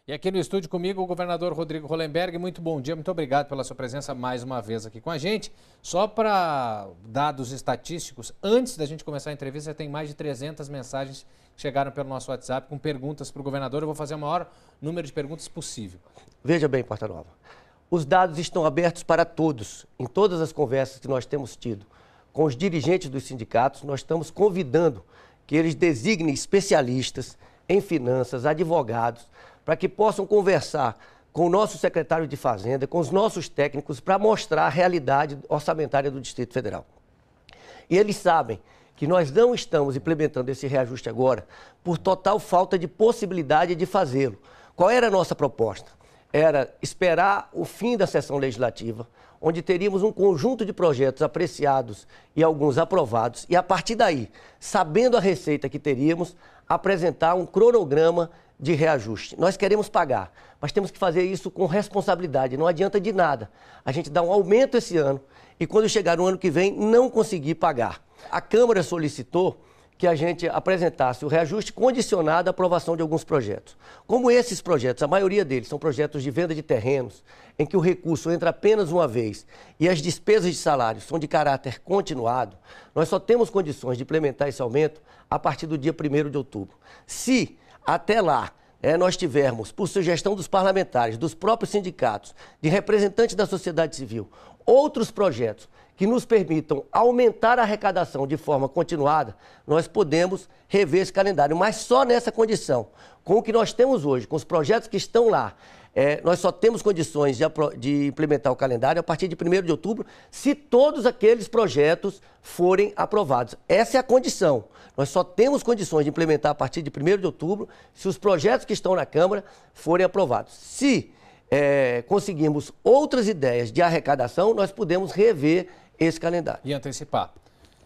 E aqui no estúdio comigo o governador Rodrigo Hollenberg. Muito bom dia, muito obrigado pela sua presença mais uma vez aqui com a gente. Só para dados estatísticos, antes da gente começar a entrevista, já tem mais de 300 mensagens que chegaram pelo nosso WhatsApp com perguntas para o governador. Eu vou fazer o maior número de perguntas possível. Veja bem, Porta Nova, os dados estão abertos para todos. Em todas as conversas que nós temos tido com os dirigentes dos sindicatos, nós estamos convidando que eles designem especialistas em finanças, advogados, para que possam conversar com o nosso secretário de Fazenda, com os nossos técnicos, para mostrar a realidade orçamentária do Distrito Federal. E eles sabem que nós não estamos implementando esse reajuste agora por total falta de possibilidade de fazê-lo. Qual era a nossa proposta? Era esperar o fim da sessão legislativa, onde teríamos um conjunto de projetos apreciados e alguns aprovados, e a partir daí, sabendo a receita que teríamos, apresentar um cronograma de reajuste. Nós queremos pagar, mas temos que fazer isso com responsabilidade. Não adianta de nada a gente dar um aumento esse ano e quando chegar no ano que vem não conseguir pagar. A Câmara solicitou que a gente apresentasse o reajuste condicionado à aprovação de alguns projetos. Como esses projetos, a maioria deles são projetos de venda de terrenos, em que o recurso entra apenas uma vez e as despesas de salário são de caráter continuado, nós só temos condições de implementar esse aumento a partir do dia 1º de outubro. Se até lá nós tivermos, por sugestão dos parlamentares, dos próprios sindicatos, de representantes da sociedade civil, outros projetos que nos permitam aumentar a arrecadação de forma continuada, nós podemos rever esse calendário, mas só nessa condição. Com o que nós temos hoje, com os projetos que estão lá, nós só temos condições de implementar o calendário a partir de 1º de outubro, se todos aqueles projetos forem aprovados. Essa é a condição. Nós só temos condições de implementar a partir de 1º de outubro, se os projetos que estão na Câmara forem aprovados. Se conseguirmos outras ideias de arrecadação, nós podemos rever esse calendário. E antecipar.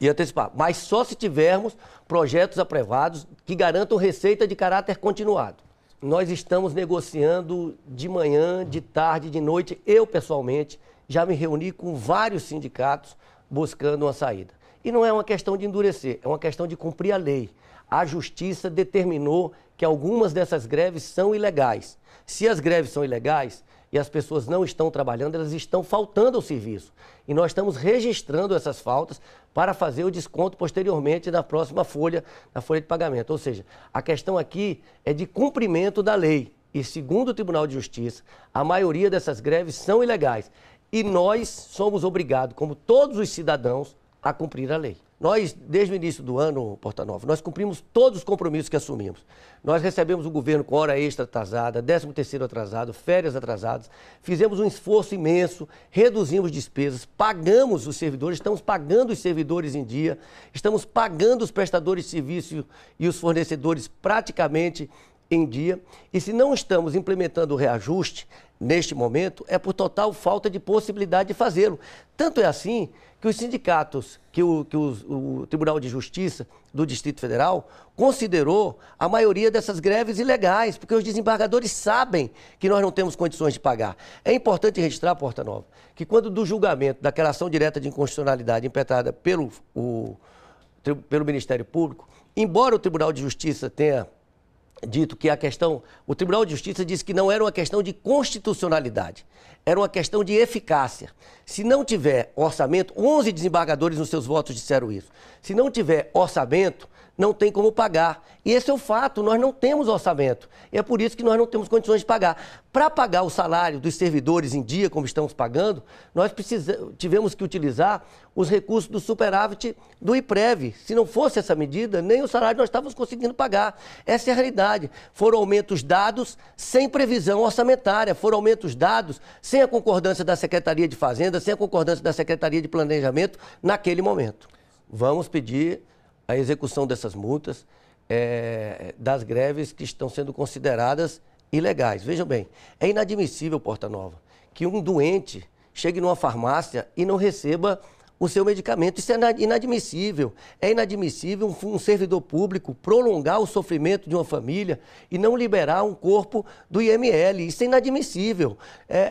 E antecipar. Mas só se tivermos projetos aprovados que garantam receita de caráter continuado. Nós estamos negociando de manhã, de tarde, de noite. Eu, pessoalmente, já me reuni com vários sindicatos buscando uma saída. E não é uma questão de endurecer, é uma questão de cumprir a lei. A Justiça determinou que algumas dessas greves são ilegais. Se as greves são ilegais e as pessoas não estão trabalhando, elas estão faltando ao serviço. E nós estamos registrando essas faltas para fazer o desconto posteriormente na próxima folha, na folha de pagamento. Ou seja, a questão aqui é de cumprimento da lei. E segundo o Tribunal de Justiça, a maioria dessas greves são ilegais. E nós somos obrigados, como todos os cidadãos, a cumprir a lei. Nós, desde o início do ano, Porta Nova, nós cumprimos todos os compromissos que assumimos. Nós recebemos o governo com hora extra atrasada, 13º atrasado, férias atrasadas, fizemos um esforço imenso, reduzimos despesas, pagamos os servidores, estamos pagando os servidores em dia, estamos pagando os prestadores de serviço e os fornecedores praticamente em dia. E se não estamos implementando o reajuste neste momento, é por total falta de possibilidade de fazê-lo. Tanto é assim que os sindicatos, o Tribunal de Justiça do Distrito Federal considerou a maioria dessas greves ilegais, porque os desembargadores sabem que nós não temos condições de pagar. É importante registrar, Porta Nova, que quando do julgamento daquela ação direta de inconstitucionalidade impetrada pelo Ministério Público, embora o Tribunal de Justiça tenha dito que o Tribunal de Justiça disse que não era uma questão de constitucionalidade, era uma questão de eficácia. Se não tiver orçamento, 11 desembargadores nos seus votos disseram isso, se não tiver orçamento, não tem como pagar. E esse é o fato, nós não temos orçamento. E é por isso que nós não temos condições de pagar. Para pagar o salário dos servidores em dia, como estamos pagando, nós tivemos que utilizar os recursos do superávit do IPREV. Se não fosse essa medida, nem o salário nós estávamos conseguindo pagar. Essa é a realidade. Foram aumentos dados sem previsão orçamentária, foram aumentos dados sem a concordância da Secretaria de Fazenda, sem a concordância da Secretaria de Planejamento naquele momento. Vamos pedir a execução dessas multas, das greves que estão sendo consideradas ilegais. Vejam bem, é inadmissível, Porta Nova, que um doente chegue numa farmácia e não receba o seu medicamento. Isso é inadmissível. É inadmissível um servidor público prolongar o sofrimento de uma família e não liberar um corpo do IML. Isso é inadmissível.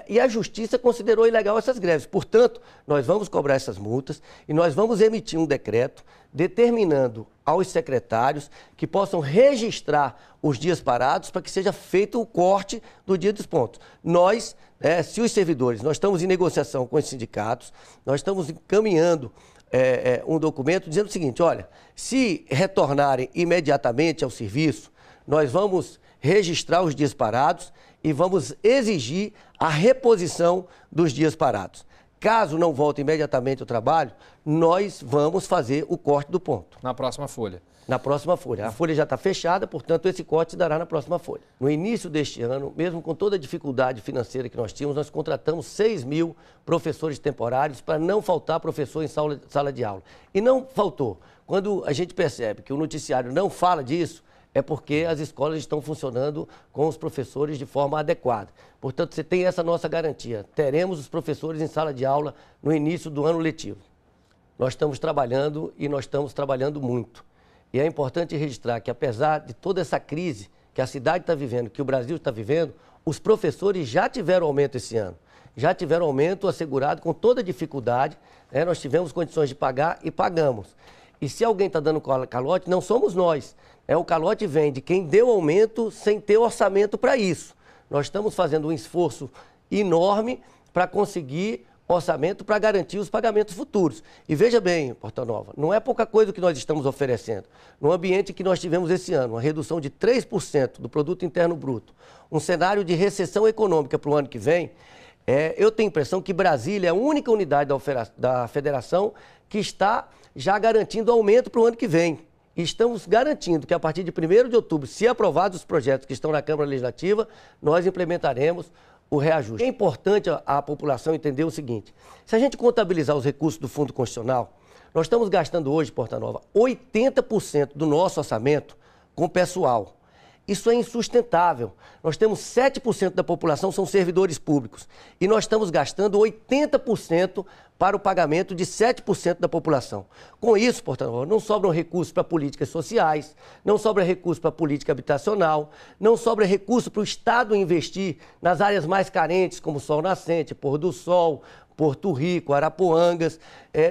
E a Justiça considerou ilegal essas greves. Portanto, nós vamos cobrar essas multas e nós vamos emitir um decreto determinando aos secretários que possam registrar os dias parados para que seja feito o corte do dia dos pontos. Nós, se os servidores, nós estamos em negociação com os sindicatos, nós estamos encaminhando um documento dizendo o seguinte, olha, se retornarem imediatamente ao serviço, nós vamos registrar os dias parados e vamos exigir a reposição dos dias parados. Caso não volte imediatamente ao trabalho, nós vamos fazer o corte do ponto. Na próxima folha. Na próxima folha. A folha já está fechada, portanto, esse corte se dará na próxima folha. No início deste ano, mesmo com toda a dificuldade financeira que nós tínhamos, nós contratamos 6.000 professores temporários para não faltar professor em sala de aula. E não faltou. Quando a gente percebe que o noticiário não fala disso, é porque as escolas estão funcionando com os professores de forma adequada. Portanto, você tem essa nossa garantia. Teremos os professores em sala de aula no início do ano letivo. Nós estamos trabalhando e nós estamos trabalhando muito. E é importante registrar que, apesar de toda essa crise que a cidade está vivendo, que o Brasil está vivendo, os professores já tiveram aumento esse ano. Já tiveram aumento assegurado com toda dificuldade. Nós tivemos condições de pagar e pagamos. E se alguém está dando calote, não somos nós. O calote vem de quem deu aumento sem ter orçamento para isso. Nós estamos fazendo um esforço enorme para conseguir orçamento para garantir os pagamentos futuros. E veja bem, Porta Nova, não é pouca coisa o que nós estamos oferecendo. No ambiente que nós tivemos esse ano, uma redução de 3% do Produto Interno Bruto, um cenário de recessão econômica para o ano que vem, eu tenho a impressão que Brasília é a única unidade da federação que está já garantindo aumento para o ano que vem. E estamos garantindo que a partir de 1º de outubro, se aprovados os projetos que estão na Câmara Legislativa, nós implementaremos o reajuste. É importante a população entender o seguinte, se a gente contabilizar os recursos do Fundo Constitucional, nós estamos gastando hoje, Porta Nova, 80% do nosso orçamento com pessoal. Isso é insustentável. Nós temos 7% da população são servidores públicos e nós estamos gastando 80% para o pagamento de 7% da população. Com isso, Porta Nova, não sobram recursos para políticas sociais, não sobra recurso para política habitacional, não sobra recurso para o Estado investir nas áreas mais carentes, como Sol Nascente, Pôr do Sol, Porto Rico, Arapuangas,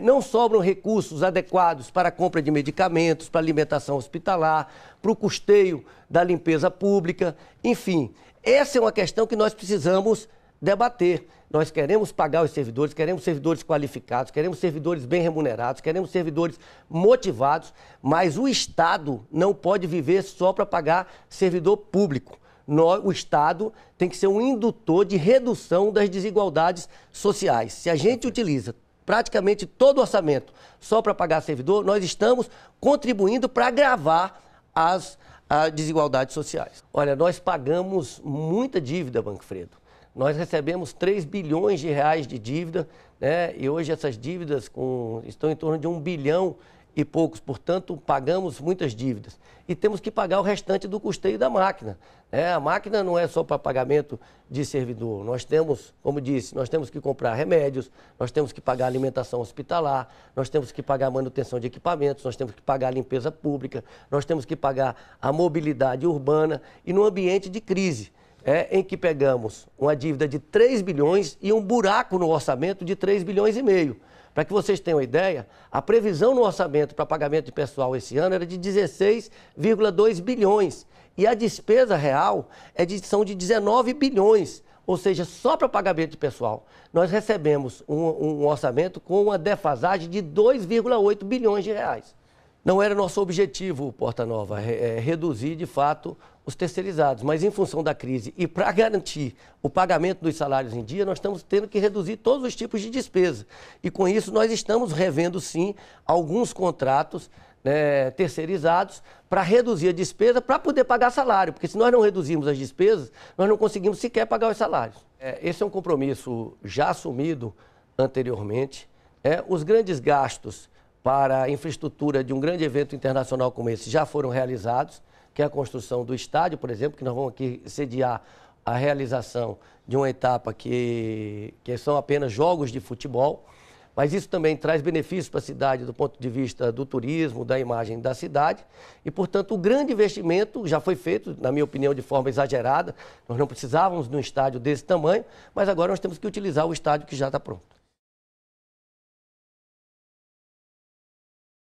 não sobram recursos adequados para a compra de medicamentos, para a alimentação hospitalar, para o custeio da limpeza pública, enfim. Essa é uma questão que nós precisamos debater. Nós queremos pagar os servidores, queremos servidores qualificados, queremos servidores bem remunerados, queremos servidores motivados, mas o Estado não pode viver só para pagar servidor público. O Estado tem que ser um indutor de redução das desigualdades sociais. Se a gente utiliza praticamente todo o orçamento só para pagar servidor, nós estamos contribuindo para agravar as desigualdades sociais. Olha, nós pagamos muita dívida, Manfredo. Nós recebemos 3 bilhões de reais de dívida, e hoje essas dívidas estão em torno de 1 bilhão e poucos, portanto, pagamos muitas dívidas. E temos que pagar o restante do custeio da máquina. A máquina não é só para pagamento de servidor. Nós temos, como disse, nós temos que comprar remédios, nós temos que pagar alimentação hospitalar, nós temos que pagar manutenção de equipamentos, nós temos que pagar a limpeza pública, nós temos que pagar a mobilidade urbana e no ambiente de crise. Em que pegamos uma dívida de 3 bilhões e um buraco no orçamento de 3 bilhões e meio. Para que vocês tenham ideia, a previsão no orçamento para pagamento de pessoal esse ano era de 16,2 bilhões. E a despesa real são de 19 bilhões. Ou seja, só para pagamento de pessoal, nós recebemos um orçamento com uma defasagem de 2,8 bilhões de reais. Não era nosso objetivo, Porta Nova, reduzir de fato os terceirizados, mas em função da crise e para garantir o pagamento dos salários em dia, nós estamos tendo que reduzir todos os tipos de despesa. E com isso nós estamos revendo sim alguns contratos terceirizados para reduzir a despesa para poder pagar salário, porque se nós não reduzirmos as despesas, nós não conseguimos sequer pagar os salários. Esse é um compromisso já assumido anteriormente. Os grandes gastos para a infraestrutura de um grande evento internacional como esse já foram realizados, que é a construção do estádio, por exemplo, que nós vamos aqui sediar a realização de uma etapa que são apenas jogos de futebol, mas isso também traz benefícios para a cidade do ponto de vista do turismo, da imagem da cidade, e, portanto, o grande investimento já foi feito, na minha opinião, de forma exagerada. Nós não precisávamos de um estádio desse tamanho, mas agora nós temos que utilizar o estádio que já está pronto.